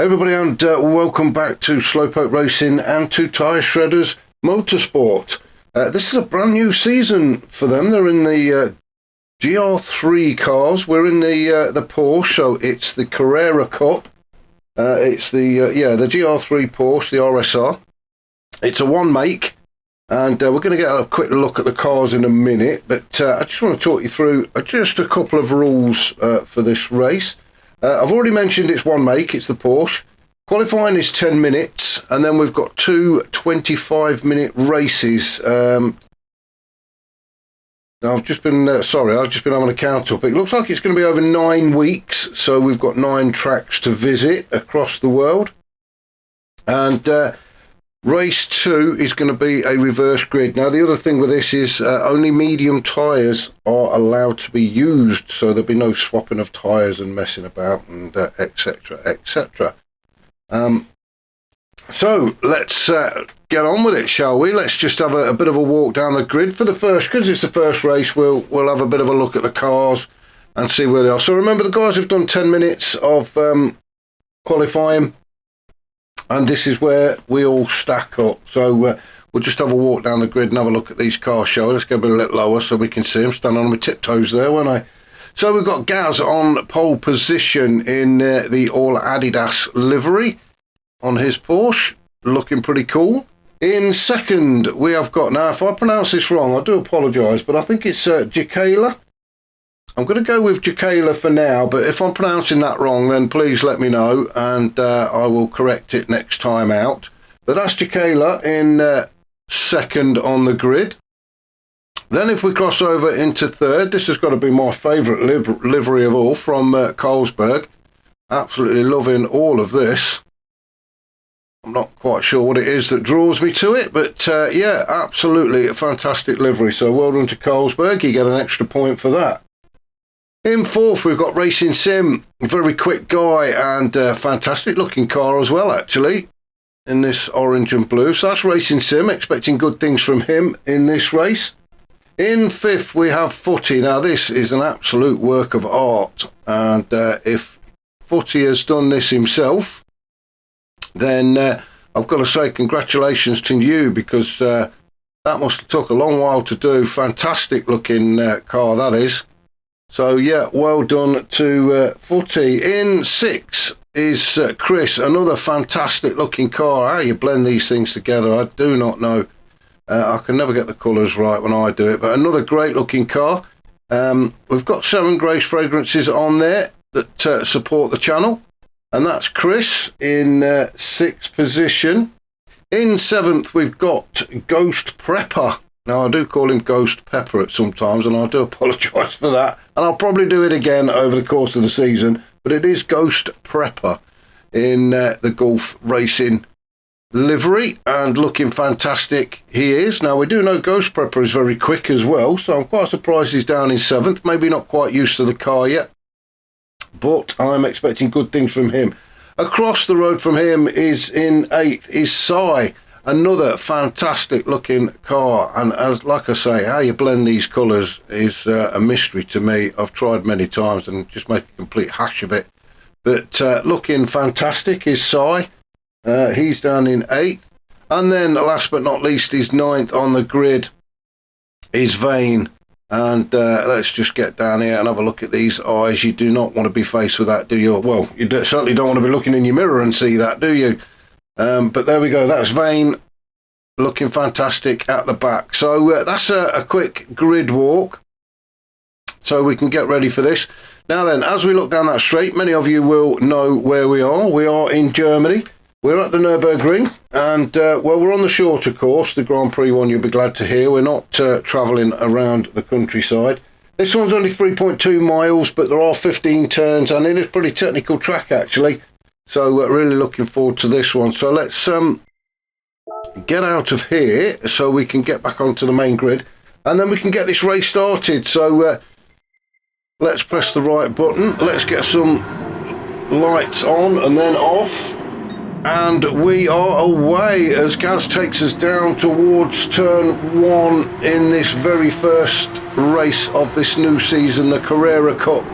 Everybody, and welcome back to Slowpoke Racing and to Tyre Shredders Motorsport. This is a brand new season for them. They're in the GR3 cars. We're in the Porsche, so it's the Carerra Cup. It's the GR3 Porsche, the RSR. It's a one make, and we're going to get a quick look at the cars in a minute. But I just want to talk you through just a couple of rules for this race. I've already mentioned it's one make, it's the Porsche. Qualifying is 10 minutes, and then we've got two 25-minute races. I've just been having a count up. It looks like it's going to be over 9 weeks, so we've got 9 tracks to visit across the world. And race 2 is going to be a reverse grid. Now, the other thing with this is only medium tyres are allowed to be used, so there'll be no swapping of tyres and messing about and etc, etc. So let's get on with it, shall we? Let's just have a bit of a walk down the grid for the first, because it's the first race. We'll have a bit of a look at the cars and see where they are. So remember, the guys have done 10 minutes of qualifying, and this is where we all stack up. So we'll just have a walk down the grid and have a look at these cars, shall we? Let's go a little lower so we can see them. Stand on my tiptoes there, won't I? So we've got Gaz on pole position in the all Adidas livery on his Porsche, looking pretty cool. In second, we have got, now if I pronounce this wrong, I do apologise, but I think it's Jacala. I'm going to go with Jacala for now, but if I'm pronouncing that wrong, then please let me know, and I will correct it next time out. But that's Jacala in second on the grid. Then if we cross over into third, this has got to be my favourite livery of all, from Carlsberg. Absolutely loving all of this. I'm not quite sure what it is that draws me to it, but yeah, absolutely a fantastic livery. So well done to Carlsberg, you get an extra point for that. In fourth, we've got Racing Sim, a very quick guy and fantastic looking car as well, actually, in this orange and blue. So that's Racing Sim, expecting good things from him in this race. In fifth, we have Footy. Now, this is an absolute work of art, and if Footy has done this himself, then I've got to say congratulations to you, because that must have took a long while to do. Fantastic looking car, that is. So, yeah, well done to Footy. In six is Chris, another fantastic looking car. How you blend these things together, I do not know. I can never get the colours right when I do it, but another great looking car. We've got 7 Grace Fragrances on there that support the channel, and that's Chris in 6th position. In 7th, we've got Ghost Prepper. Now, I do call him Ghost Pepper at sometimes, and I do apologise for that. And I'll probably do it again over the course of the season, but it is Ghost Prepper in the Gulf Racing livery, and looking fantastic he is. Now, we do know Ghost Prepper is very quick as well, so I'm quite surprised he's down in 7th. Maybe not quite used to the car yet, but I'm expecting good things from him. Across the road from him is in 8th is Sai. Another fantastic looking car, and as like I say, how you blend these colours is a mystery to me. I've tried many times and just make a complete hash of it, but looking fantastic is Sai. He's down in 8th, and then last but not least is 9th on the grid is Vane. And let's just get down here and have a look at these eyes. You do not want to be faced with that, do you? Well, you certainly don't want to be looking in your mirror and see that, do you? But there we go, that's Vane looking fantastic at the back. So that's a quick grid walk, so we can get ready for this. Now then, as we look down that straight, many of you will know where we are. We are in Germany. We're at the Nurburgring, and well, we're on the shorter course, the Grand Prix one, you'll be glad to hear. We're not travelling around the countryside. This one's only 3.2 miles, but there are 15 turns, and it is a pretty technical track, actually. So we're really looking forward to this one. So let's get out of here so we can get back onto the main grid, and then we can get this race started. So let's press the right button. Let's get some lights on and then off. And we are away as Gaz takes us down towards turn 1 in this very first race of this new season, the Carerra Cup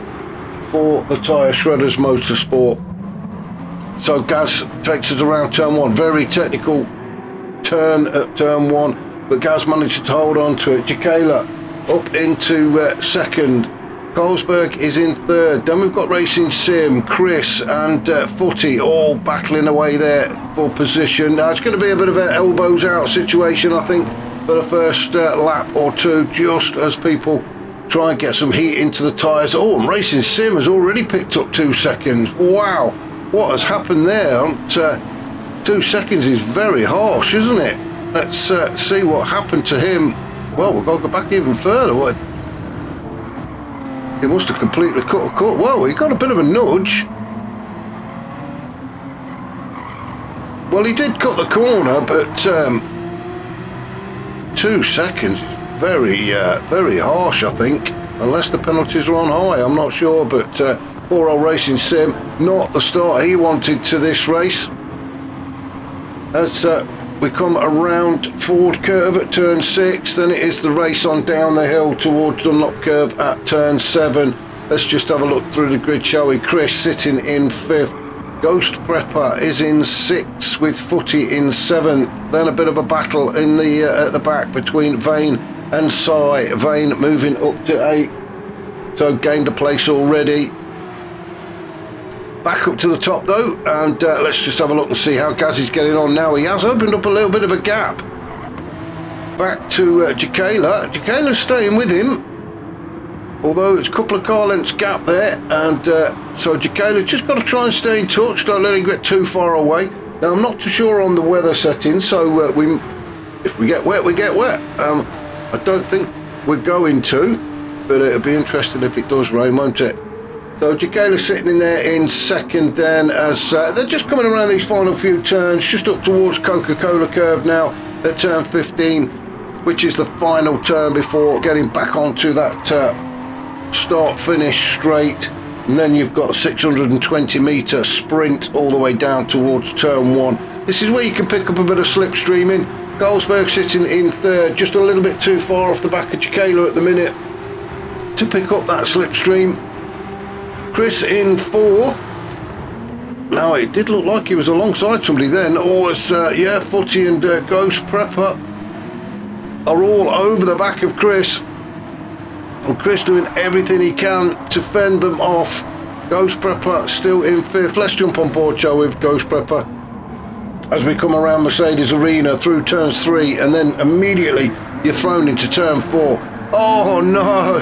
for the Tyre Shredders Motorsport. So Gaz takes us around turn 1. Very technical turn at turn 1, but Gaz managed to hold on to it. Jacala up into second. Carlsberg is in third. Then we've got Racing Sim, Chris and Footy all battling away there for position. Now it's going to be a bit of an elbows out situation, I think, for the first lap or two, just as people try and get some heat into the tyres. Oh, and Racing Sim has already picked up 2 seconds. Wow, what has happened there? 2 seconds is very harsh, isn't it? Let's see what happened to him. Well, we've got to go back even further. What? He must have completely cut a cut. Well, he got a bit of a nudge. Well, he did cut the corner, but 2 seconds is very harsh, I think. Unless the penalties are on high, I'm not sure. But poor old Racing Sim, not the start he wanted to this race. As we come around Ford Curve at turn 6, then it is the race on down the hill towards Dunlop Curve at turn 7. Let's just have a look through the grid, shall we? Chris sitting in 5th. Ghost Prepper is in 6th with Footy in 7th. Then a bit of a battle in the at the back between Vane and Sai. Vane moving up to 8th, so gained a place already. Back up to the top though, and let's just have a look and see how Gaz is getting on now. He has opened up a little bit of a gap. Back to Jacala. Jacala's staying with him, although it's a couple of car lengths gap there, and so Jacala's just got to try and stay in touch, don't let him get too far away. Now I'm not too sure on the weather settings, so if we get wet, we get wet. I don't think we're going to, but it'll be interesting if it does rain, won't it? So Jacala's sitting in there in 2nd then, as they're just coming around these final few turns, just up towards Coca-Cola Curve now at turn 15, which is the final turn before getting back onto that start-finish straight. And then you've got a 620 metre sprint all the way down towards turn 1. This is where you can pick up a bit of slipstreaming. Carlsberg sitting in 3rd, just a little bit too far off the back of Jacala at the minute to pick up that slipstream. Chris in 4th. Now it did look like he was alongside somebody then, or it's yeah, Footy and Ghost Prepper are all over the back of Chris, and Chris doing everything he can to fend them off. Ghost Prepper still in 5th. Let's jump on board, shall we, with Ghost Prepper, as we come around Mercedes Arena through turns 3, and then immediately you're thrown into turn 4. Oh no!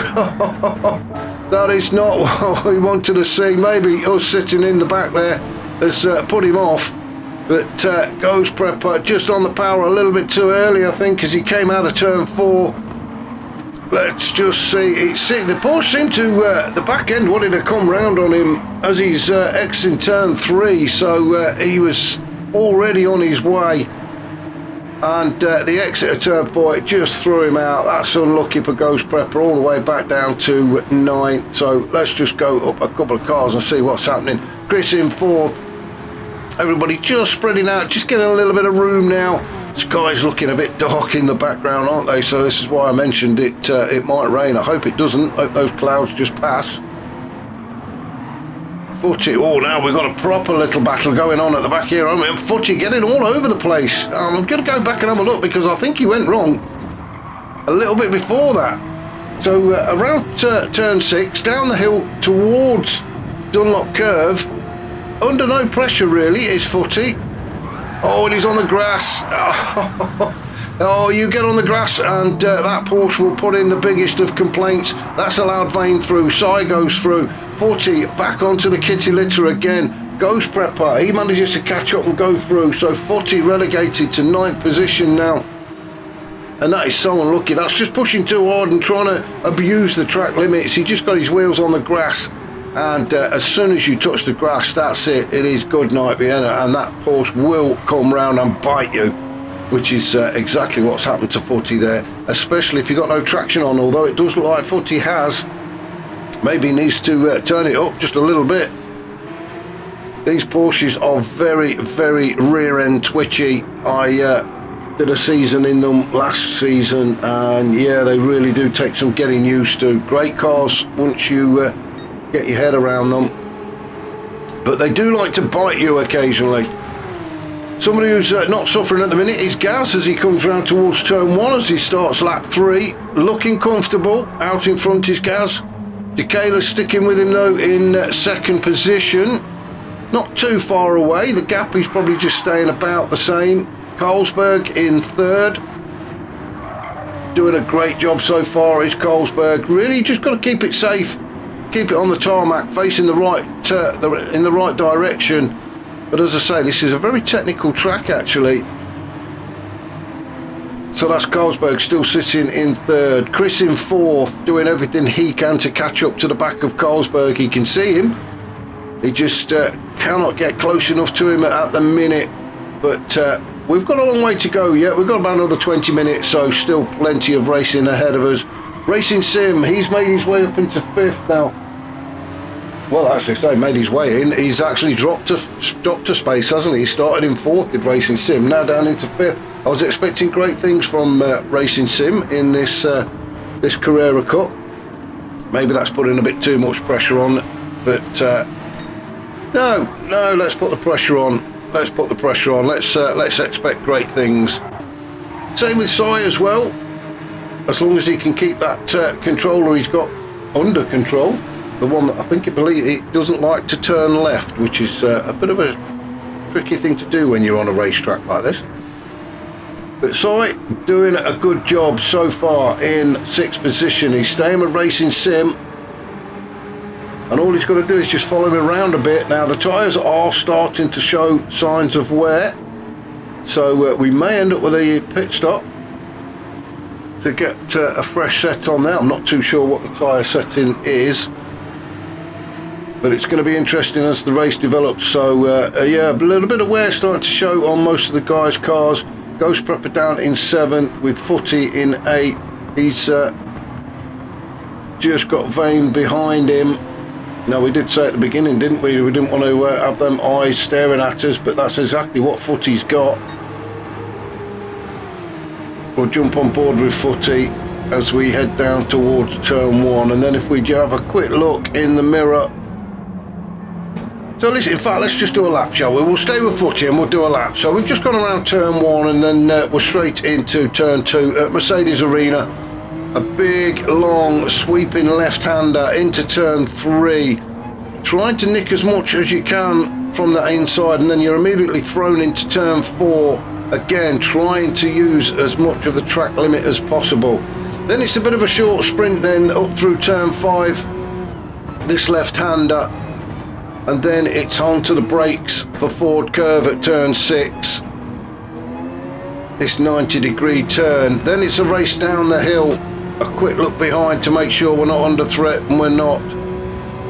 That is not what we wanted to see. Maybe us sitting in the back there has put him off. But Ghost Prepper just on the power a little bit too early, I think, as he came out of turn 4. Let's just see. The Porsche seemed to, the back end wanted to come round on him as he's exiting turn 3. So he was already on his way. And the exit of turn 4, it just threw him out. That's unlucky for Ghost Prepper, all the way back down to 9th. So let's just go up a couple of cars and see what's happening. Chris in 4th. Everybody just spreading out, just getting a little bit of room now. Sky's looking a bit dark in the background, aren't they? So this is why I mentioned it. It might rain. I hope it doesn't. Hope those clouds just pass. Footy, oh, now we've got a proper little battle going on at the back here, haven't we? And Footy getting all over the place. I'm going to go back and have a look, because I think he went wrong a little bit before that. So around turn 6, down the hill towards Dunlop Curve, under no pressure really, is Footy. Oh, and he's on the grass. Oh, you get on the grass and that Porsche will put in the biggest of complaints. That's allowed Vane through. Sai goes through. Footy back onto the kitty litter again. Ghost Prepper, he manages to catch up and go through. So Footy relegated to 9th position now. And that is so unlucky. That's just pushing too hard and trying to abuse the track limits. He just got his wheels on the grass. And as soon as you touch the grass, that's it. It is good night, Vienna. And that Porsche will come round and bite you, which is exactly what's happened to Footy there, especially if you've got no traction on, although it does look like Footy has. Maybe he needs to turn it up just a little bit. These Porsches are very, very rear end twitchy. I did a season in them last season, and yeah, they really do take some getting used to. Great cars once you get your head around them. but they do like to bite you occasionally. Somebody who's not suffering at the minute is Gaz as he comes round towards turn 1 as he starts lap 3. Looking comfortable. Out in front is Gaz. Decayl's sticking with him though in second position. Not too far away. The gap is probably just staying about the same. Carlsberg in third. Doing a great job so far is Carlsberg. Really just got to keep it safe. Keep it on the tarmac, facing the right in the right direction. But as I say, this is a very technical track actually. So that's Carlsberg still sitting in third. Chris in fourth, doing everything he can to catch up to the back of Carlsberg. He can see him. He just cannot get close enough to him at the minute. But we've got a long way to go yet. We've got about another 20 minutes, so still plenty of racing ahead of us. Racing Sim, he's made his way up into fifth now. Well, actually, say made his way in. He's actually dropped a space, hasn't he? He started in fourth with Racing Sim, now down into fifth. I was expecting great things from Racing Sim in this this Carerra Cup. Maybe that's putting a bit too much pressure on, but no. Let's put the pressure on. Let's put the pressure on. Let's expect great things. Same with Sai as well. As long as he can keep that controller he's got under control. The one that I believe it doesn't like to turn left, which is a bit of a tricky thing to do when you're on a racetrack like this. But Sai doing a good job so far in sixth position. He's staying with Racing Sim, and all he's got to do is just follow him around a bit. Now the tyres are starting to show signs of wear, so we may end up with a pit stop to get a fresh set on there. I'm not too sure what the tyre setting is, but it's going to be interesting as the race develops. So yeah, a little bit of wear starting to show on most of the guys' cars. Ghost Prepper down in 7th with Footy in 8th. He's just got Vane behind him. Now we did say at the beginning, didn't we? We didn't want to have them eyes staring at us, but that's exactly what Footy's got. We'll jump on board with Footy as we head down towards turn 1, and then if we have a quick look in the mirror. So listen, in fact, let's just do a lap, shall we? We'll stay with Footy and we'll do a lap. So we've just gone around turn 1 and then we're straight into turn 2 at Mercedes Arena. A big, long, sweeping left-hander into turn 3. Trying to nick as much as you can from the inside, and then you're immediately thrown into turn 4. Again, trying to use as much of the track limit as possible. Then it's a bit of a short sprint then up through turn 5. This left-hander. And then it's on to the brakes for Ford Curve at turn 6. This 90-degree turn. Then it's a race down the hill. A quick look behind to make sure we're not under threat, and we're not.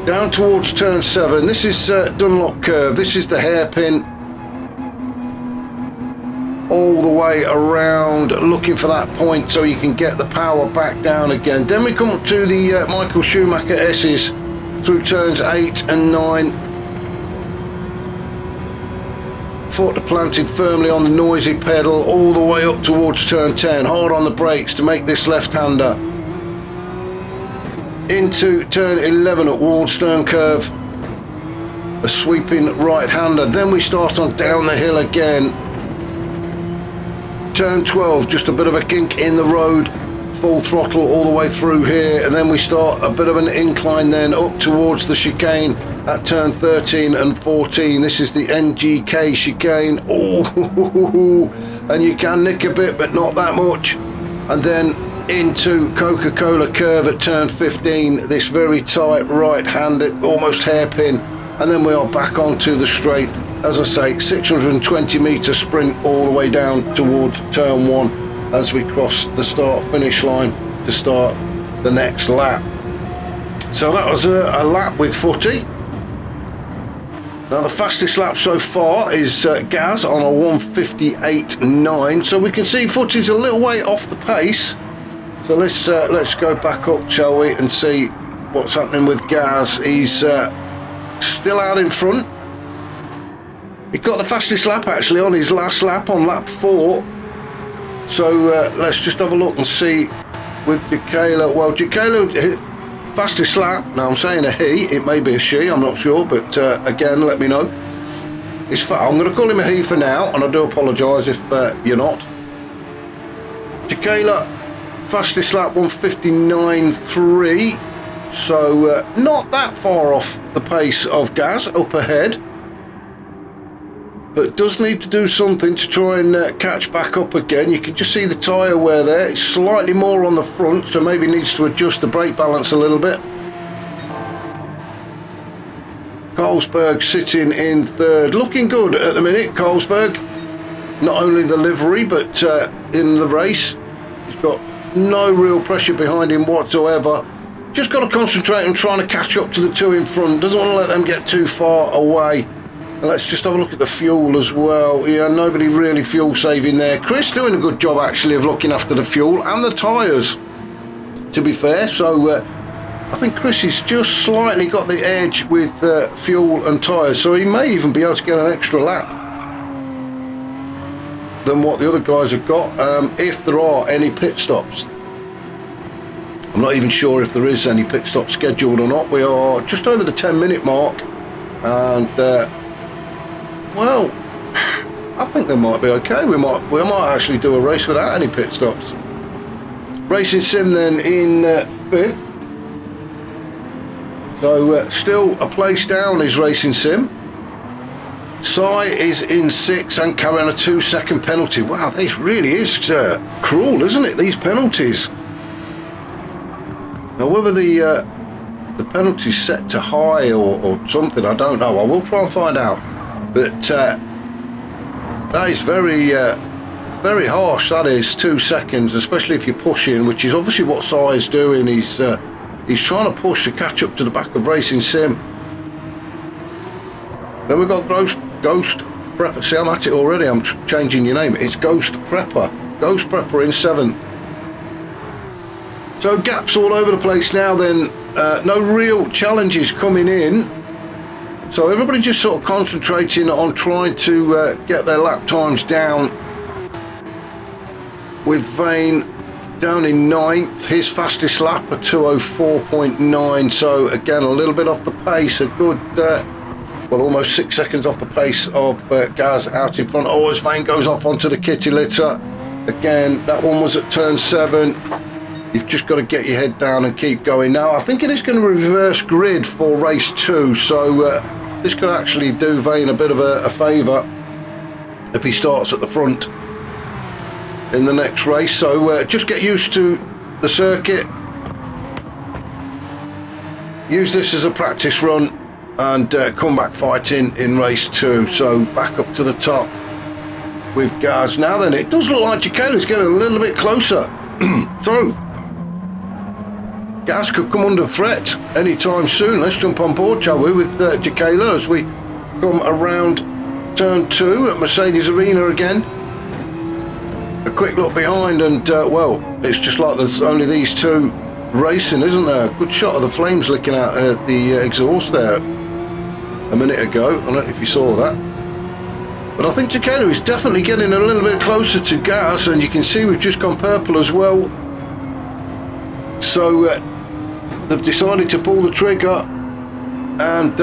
Down towards turn 7. This is Dunlop Curve. This is the hairpin. All the way around, looking for that point so you can get the power back down again. Then we come up to the Michael Schumacher S's through turns 8 and 9. Foot planted firmly on the noisy pedal all the way up towards turn 10. Hard on the brakes to make this left-hander. Into turn 11 at Waldstern Curve. A sweeping right-hander. Then we start on down the hill again. Turn 12, just a bit of a kink in the road. Full throttle all the way through here, and then we start a bit of an incline then up towards the chicane at turn 13 and 14. This is the NGK chicane. Oh, and you can nick a bit, but not that much. And then into Coca-Cola Curve at turn 15. This very tight right-handed, almost hairpin, and then we are back onto the straight. As I say, 620 metre sprint all the way down towards turn 1. As we cross the start-finish line to start the next lap. So that was a lap with Footy. Now the fastest lap so far is Gaz on a 1:58.9. So we can see Footy's a little way off the pace. So let's go back up, shall we, and see what's happening with Gaz. He's still out in front. He got the fastest lap actually on his last lap on lap 4. So let's just have a look and see with Decaylor. Well, Decaylor fastest lap. Now I'm saying a he, it may be a she, I'm not sure, but again, let me know. I'm going to call him a he for now, and I do apologise if you're not. Jacayla, fastest lap 1:59.3, so not that far off the pace of Gaz up ahead, but does need to do something to try and catch back up again. You can just see the tyre wear there. It's slightly more on the front, so maybe needs to adjust the brake balance a little bit. Carlsberg sitting in third, looking good at the minute. Carlsberg, not only the livery but in the race, he's got no real pressure behind him whatsoever. Just got to concentrate on trying to catch up to the two in front. Doesn't want to let them get too far away. Let's just have a look at the fuel as well. Yeah, nobody really fuel saving there. Chris doing a good job actually of looking after the fuel and the tyres, to be fair. So I think Chris has just slightly got the edge with fuel and tyres, so he may even be able to get an extra lap than what the other guys have got, if there are any pit stops. I'm not even sure if there is any pit stop scheduled or not. We are just over the 10-minute mark, and well, I think they might be okay. We might actually do a race without any pit stops. Racing Sim then in 5th. So still a place down is Racing Sim. Sai is in 6th and carrying a 2-second penalty. Wow, this really is cruel, isn't it? These penalties. Now whether the penalty's set to high or something, I don't know. I will try and find out. But that is very harsh. That is 2 seconds, especially if you're pushing, which is obviously what Sai is doing. He's trying to push to catch up to the back of Racing Sim. Then we've got Ghost Prepper. See, I'm at it already. I'm changing your name. It's Ghost Prepper. Ghost Prepper in 7th. So gaps all over the place now then. No real challenges coming in. So everybody just sort of concentrating on trying to get their lap times down, with Vane down in 9th, his fastest lap at 2:04.9, so again a little bit off the pace, a good, well, almost 6 seconds off the pace of Gaz out in front. Oh, as Vane goes off onto the kitty litter, again, that one was at turn 7. You've just got to get your head down and keep going. Now, I think it is going to reverse grid for race 2, so this could actually do Vane a bit of a favour if he starts at the front in the next race. So just get used to the circuit, use this as a practice run, and come back fighting in race 2. So back up to the top with Gaz. Now then, it does look like Jacayla's getting a little bit closer. So Gaz could come under threat anytime soon. Let's jump on board, shall we, with Jacayla as we come around turn 2 at Mercedes Arena again. A quick look behind, and well, it's just like there's only these two racing, isn't there? Good shot of the flames licking out the exhaust there a minute ago. I don't know if you saw that. But I think Jacayla is definitely getting a little bit closer to Gaz, and you can see we've just gone purple as well. So they've decided to pull the trigger and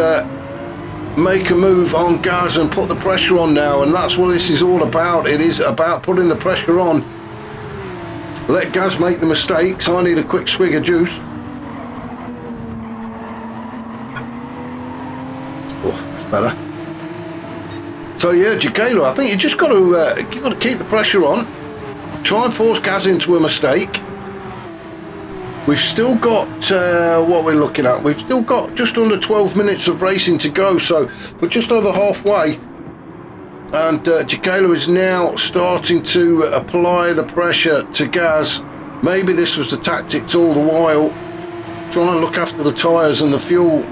make a move on Gaz and put the pressure on now, and that's what this is all about. It is about putting the pressure on. Let Gaz make the mistakes. I need a quick swig of juice. Oh, that's better. So yeah, Jacayla, I think you just got to keep the pressure on. Try and force Gaz into a mistake. We've still got, what we're looking at, we've still got just under 12 minutes of racing to go, so we're just over halfway. And Jacayla is now starting to apply the pressure to Gaz. Maybe this was the tactics all the while. Try and look after the tyres and the fuel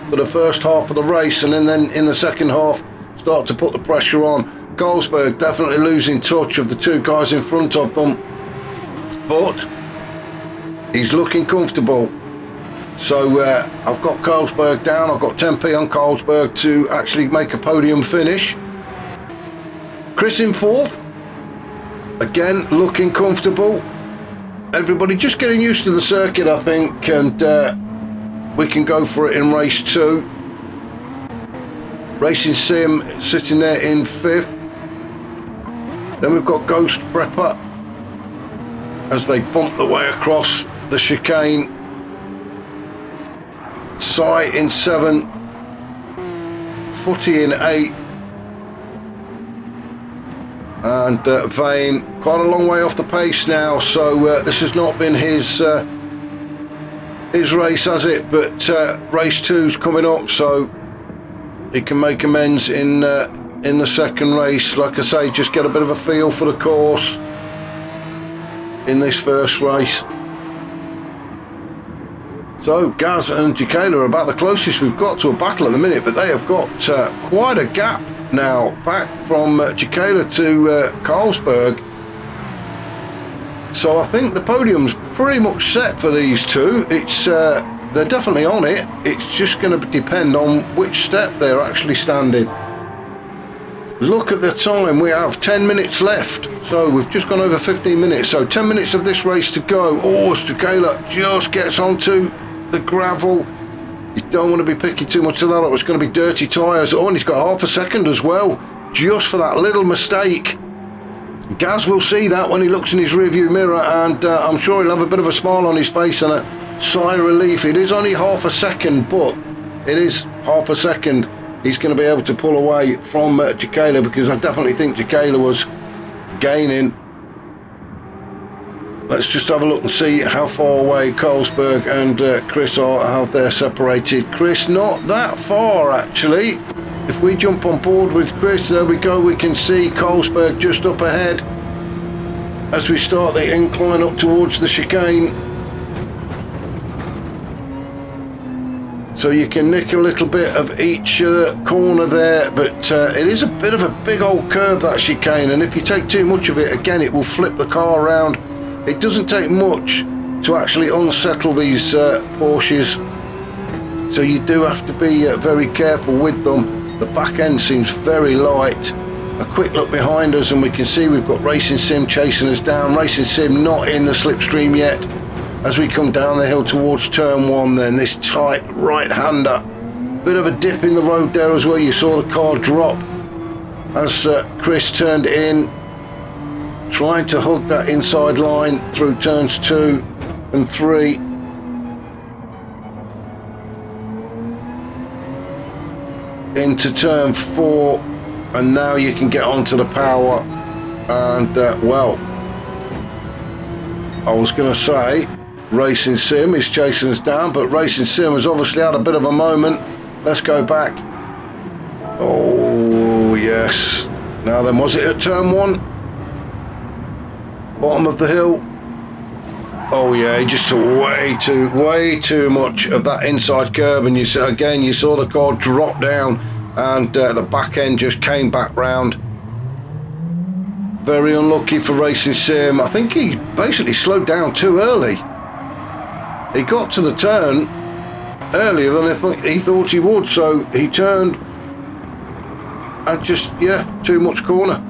for the first half of the race, and then in the second half, start to put the pressure on. Carlsberg definitely losing touch of the two guys in front of them, but he's looking comfortable. So I've got Carlsberg down. I've got 10p on Carlsberg to actually make a podium finish. Chris in 4th. Again, looking comfortable. Everybody just getting used to the circuit, I think, and we can go for it in race 2. Racing Sim sitting there in 5th. Then we've got Ghost Prepper as they bump the way across the chicane. Sai in 7th. Footy in 8th. And Vane quite a long way off the pace now, so this has not been his race, has it? But race 2's coming up, so he can make amends in the second race. Like I say, just get a bit of a feel for the course in this first race. So Gaz and Jacala are about the closest we've got to a battle at the minute, but they have got quite a gap now back from Jacala to Carlsberg. So I think the podium's pretty much set for these two. It's they're definitely on it. It's just going to depend on which step they're actually standing. Look at the time, we have 10 minutes left, so we've just gone over 15 minutes, so 10 minutes of this race to go. Oh, Jacala just gets onto the gravel. You don't want to be picking too much of that up. It's going to be dirty tyres. Oh, and he's got half a second as well, just for that little mistake. Gaz will see that when he looks in his rearview mirror, and I'm sure he'll have a bit of a smile on his face and a sigh of relief. It is only half a second, but it is half a second. He's going to be able to pull away from Jacala, because I definitely think Jacala was gaining. Let's just have a look and see how far away Carlsberg and Chris are, how they're separated. Chris not that far actually. If we jump on board with Chris, there we go, we can see Carlsberg just up ahead as we start the incline up towards the chicane. So you can nick a little bit of each corner there, but it is a bit of a big old curve, that chicane, and if you take too much of it, again, it will flip the car around. It doesn't take much to actually unsettle these Porsches, so you do have to be very careful with them. The back end seems very light. A quick look behind us and we can see we've got Racing Sim chasing us down. Racing Sim not in the slipstream yet. As we come down the hill towards turn 1, then this tight right-hander. Bit of a dip in the road there as well. You saw the car drop as Chris turned in, trying to hug that inside line through turns 2 and 3. Into turn 4, and now you can get onto the power. And well, I was going to say Racing Sim is chasing us down, but Racing Sim has obviously had a bit of a moment. Let's go back. Oh yes. Now then, was it at turn 1? Bottom of the hill. Oh yeah, he just took way too much of that inside curb, and you saw the car drop down, and the back end just came back round. Very unlucky for Racing Sim. I think he basically slowed down too early. He got to the turn earlier than he thought he would, so he turned and just, yeah, too much corner.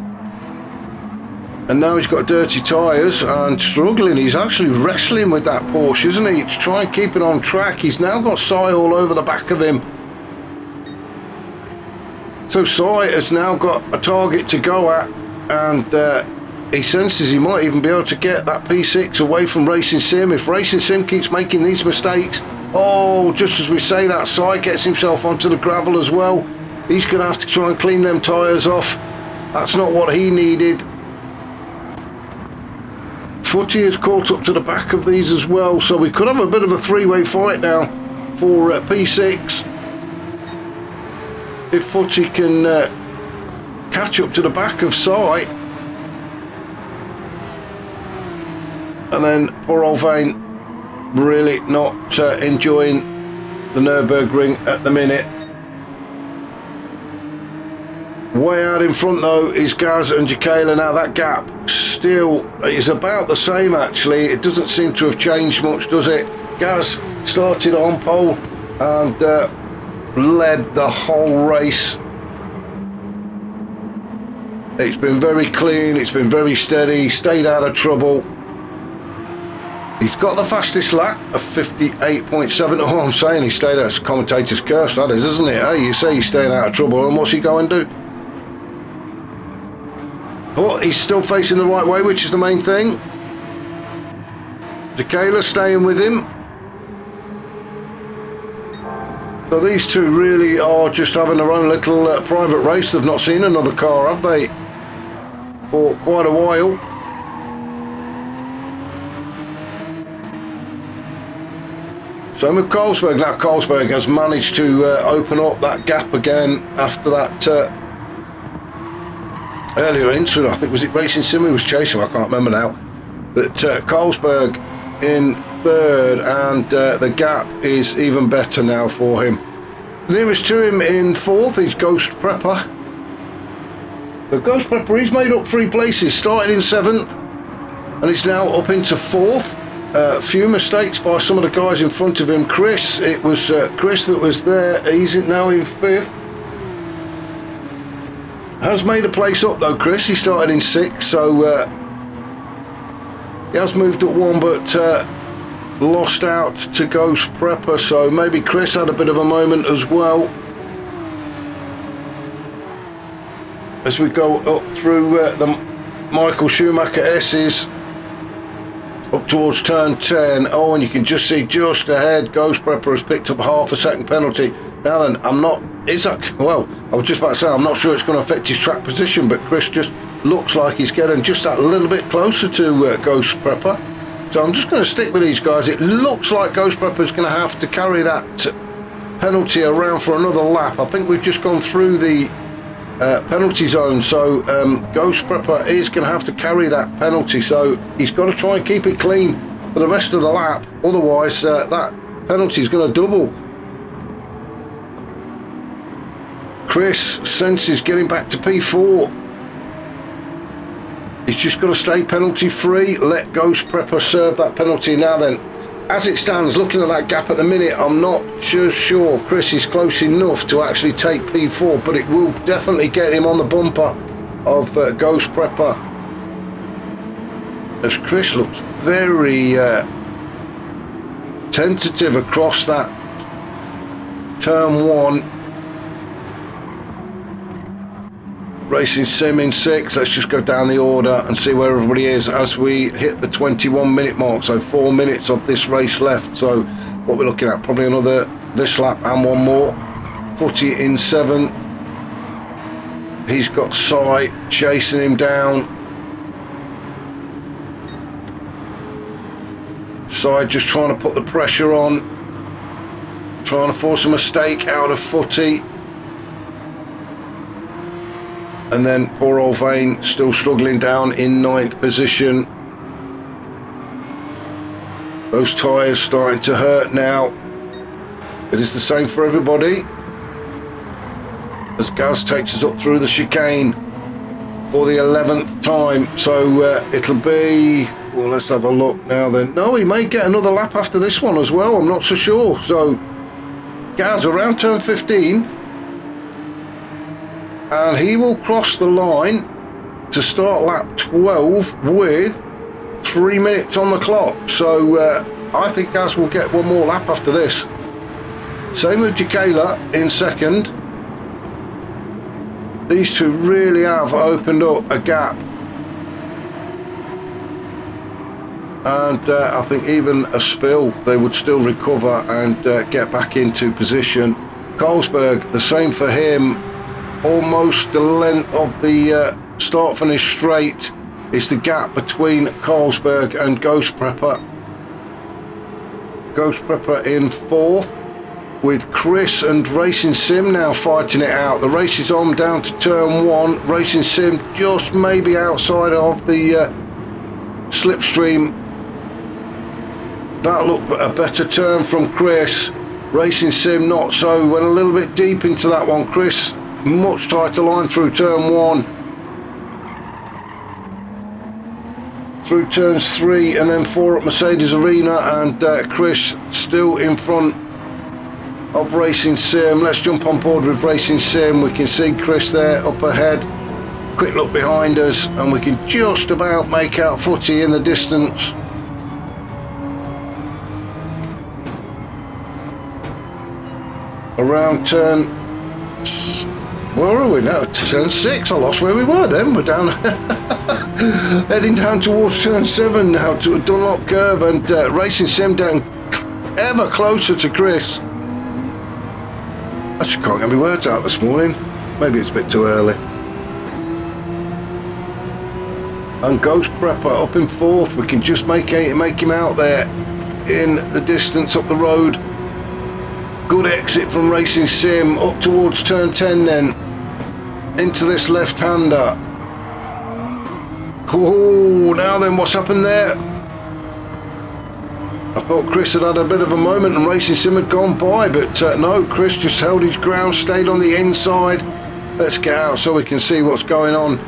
And now he's got dirty tyres and struggling. He's actually wrestling with that Porsche, isn't he? To try and keep it on track. He's now got Sai all over the back of him. So Sai has now got a target to go at, and he senses he might even be able to get that P6 away from Racing Sim. If Racing Sim keeps making these mistakes, oh, just as we say that, Sai gets himself onto the gravel as well. He's going to have to try and clean them tyres off. That's not what he needed. Footy is caught up to the back of these as well, so we could have a bit of a three-way fight now for P6. If Footy can catch up to the back of Sai. And then poor old Vane really not enjoying the Nurburgring at the minute. Way out in front though is Gaz and Jacala. Now that gap still is about the same actually. It doesn't seem to have changed much, does it? Gaz started on pole and led the whole race. It's been very clean, it's been very steady, stayed out of trouble. He's got the fastest lap of 58.7. Oh, I'm saying he stayed out. It's commentator's curse, that is, isn't it? Hey, you say he's staying out of trouble, and what's he going to do? But he's still facing the right way, which is the main thing. Carerra staying with him. So these two really are just having their own little private race. They've not seen another car, have they? For quite a while. Same with Carlsberg. Now Carlsberg has managed to open up that gap again after that earlier incident. I think, was it Racing Sim who was chasing him? I can't remember now. But Carlsberg in third, and the gap is even better now for him. Nearest to him in fourth is Ghost Prepper. The Ghost Prepper, he's made up 3 places, starting in 7th, and he's now up into 4th. Few mistakes by some of the guys in front of him. Chris, it was Chris that was there. He's now in 5th. Has made a place up though, Chris. He started in 6th, so he has moved up 1, but lost out to Ghost Prepper. So maybe Chris had a bit of a moment as well. As we go up through the Michael Schumacher S's, up towards turn 10. Oh, and you can just see just ahead, Ghost Prepper has picked up half a second penalty. Now then, well, I was just about to say, I'm not sure it's going to affect his track position, but Chris just looks like he's getting just that little bit closer to Ghost Prepper. So I'm just going to stick with these guys. It looks like Ghost Prepper is going to have to carry that penalty around for another lap. I think we've just gone through the penalty zone, so Ghost Prepper is going to have to carry that penalty, so he's got to try and keep it clean for the rest of the lap, otherwise that penalty is going to double. Chris senses getting back to P4. He's just got to stay penalty free, let Ghost Prepper serve that penalty. Now then, as it stands, looking at that gap at the minute, I'm not sure Chris is close enough to actually take P4, but it will definitely get him on the bumper of Ghost Prepper. As Chris looks very tentative across that turn 1. Racing Sim in 6. Let's just go down the order and see where everybody is as we hit the 21-minute mark. So 4 minutes of this race left. So what we're looking at, probably another this lap and one more. Footy in 7th. He's got Sai chasing him down. Sai just trying to put the pressure on, trying to force a mistake out of Footy. And then poor old Vane still struggling down in 9th position. Those tyres starting to hurt now. It is the same for everybody. As Gaz takes us up through the chicane for the 11th time. So it'll be, well, let's have a look now then. No, he may get another lap after this one as well. I'm not so sure. So Gaz around turn 15. And he will cross the line to start lap 12 with 3 minutes on the clock. So I think Gaz will get one more lap after this. Same with Carerra in 2nd. These two really have opened up a gap. And I think even a spill, they would still recover and get back into position. Carlsberg, the same for him. Almost the length of the start-finish straight is the gap between Carlsberg and Ghost Prepper. Ghost Prepper in 4th, with Chris and Racing Sim now fighting it out. The race is on down to turn 1. Racing Sim just maybe outside of the slipstream. That looked a better turn from Chris. Racing Sim not so. Went a little bit deep into that one. Chris much tighter line through turn 1, through turns 3 and then 4 at Mercedes Arena, and Chris still in front of Racing Sim. Let's jump on board with Racing Sim. We can see Chris there up ahead. Quick look behind us and we can just about make out Footy in the distance. around turn, where are we now? Turn 6. I lost where we were then. We're down heading down towards turn 7 now to a Dunlop curve, and Racing Sim down ever closer to Chris. I just can't get my words out this morning. Maybe it's a bit too early. And Ghost Prepper up in 4th. We can just make him out there in the distance up the road. Good exit from Racing Sim up towards turn 10 then. Into this left-hander. Oh, now then, what's happened there? I thought Chris had a bit of a moment and Racing Sim had gone by, but no, Chris just held his ground, stayed on the inside. Let's get out so we can see what's going on.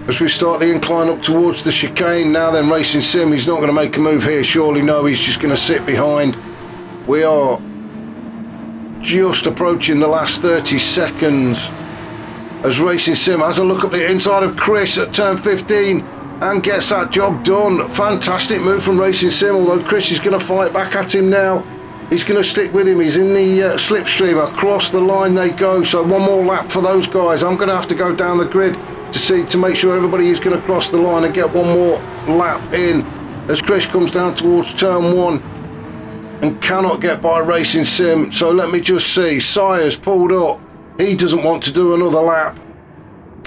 As we start the incline up towards the chicane, now then Racing Sim, he's not going to make a move here, surely no, he's just going to sit behind. We are just approaching the last 30 seconds as Racing Sim has a look at the inside of Chris at turn 15 and gets that job done. Fantastic move from Racing Sim, although Chris is going to fight back at him now. He's going to stick with him. He's in the slipstream. Across the line they go, so one more lap for those guys. I'm going to have to go down the grid to make sure everybody is going to cross the line and get one more lap in as Chris comes down towards turn 1 and cannot get by Racing Sim. So let me just see, Sire's pulled up, he doesn't want to do another lap,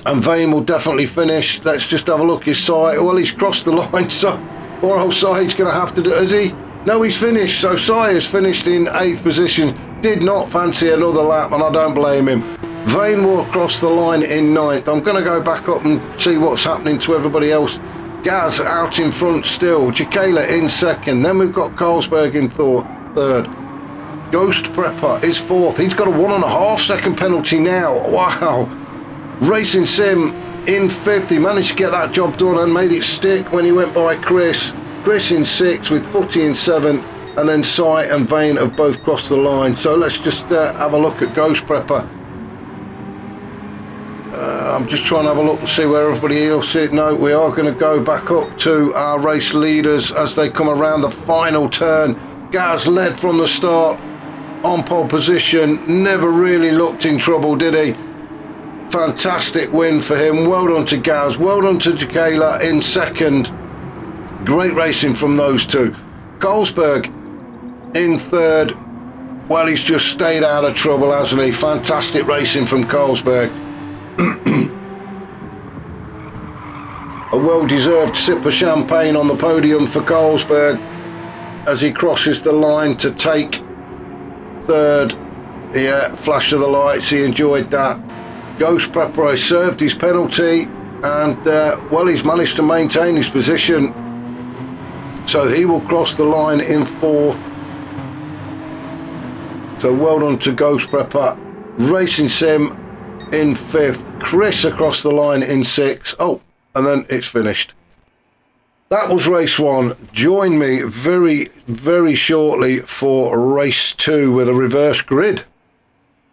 and Vane will definitely finish. Let's just have a look. His Sire, well, he's crossed the line, so poor old Sire's going to have to do, has he? No, he's finished. So Sire's finished in 8th position, did not fancy another lap, and I don't blame him. Vane will cross the line in 9th. I'm going to go back up and see what's happening to everybody else. Gaz out in front still. Jacala in 2nd. Then we've got Carlsberg in 3rd. Ghost Prepper is 4th. He's got a 1.5 second penalty now. Wow. Racing Sim in 5th. He managed to get that job done and made it stick when he went by Chris. Chris in 6th with Footy in 7th. And then Sai and Vane have both crossed the line. So let's just have a look at Ghost Prepper. I'm just trying to have a look and see where everybody else is. No, we are going to go back up to our race leaders as they come around the final turn. Gaz led from the start on pole position, never really looked in trouble, did he? Fantastic win for him. Well done to Gaz, well done to Jacala in 2nd. Great racing from those two. Carlsberg in 3rd. Well, he's just stayed out of trouble, hasn't he? Fantastic racing from Carlsberg. A well-deserved sip of champagne on the podium for Carlsberg as he crosses the line to take 3rd. Yeah, flash of the lights, he enjoyed that. Ghost Prepper served his penalty and well, he's managed to maintain his position, so he will cross the line in 4th. So well done to Ghost Prepper. Racing Sim in 5th. Chris across the line in 6th. Oh, and then it's finished. That was race 1. Join me very, very shortly for race 2 with a reverse grid.